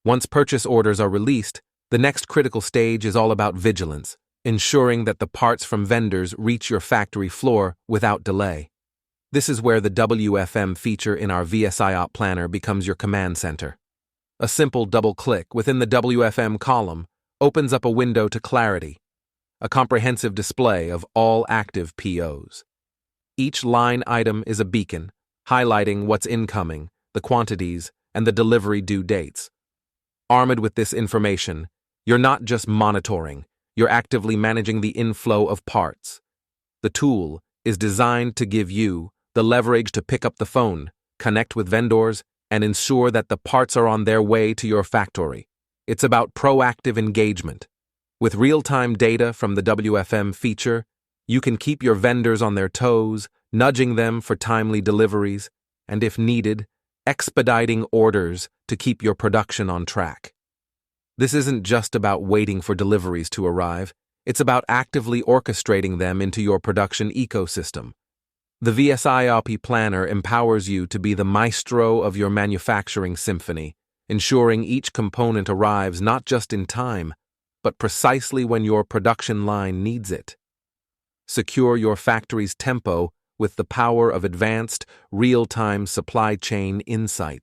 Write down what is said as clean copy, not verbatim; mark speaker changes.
Speaker 1: Once purchase orders are released, the next critical stage is all about vigilance, ensuring that the parts from vendors reach your factory floor without delay. This is where the WFM feature in our VSIOP Planner becomes your command center. A simple double-click within the WFM column opens up a window to clarity, a comprehensive display of all active POs. Each line item is a beacon, highlighting what's incoming, the quantities, and the delivery due dates. Armed with this information, you're not just monitoring, you're actively managing the inflow of parts. The tool is designed to give you the leverage to pick up the phone, connect with vendors, and ensure that the parts are on their way to your factory. It's about proactive engagement. With real-time data from the WFM feature, you can keep your vendors on their toes, nudging them for timely deliveries, and if needed, expediting orders to keep your production on track. This isn't just about waiting for deliveries to arrive, it's about actively orchestrating them into your production ecosystem. The VSIOP Planner empowers you to be the maestro of your manufacturing symphony, ensuring each component arrives not just in time, but precisely when your production line needs it. Secure your factory's tempo with the power of advanced, real-time supply chain insights.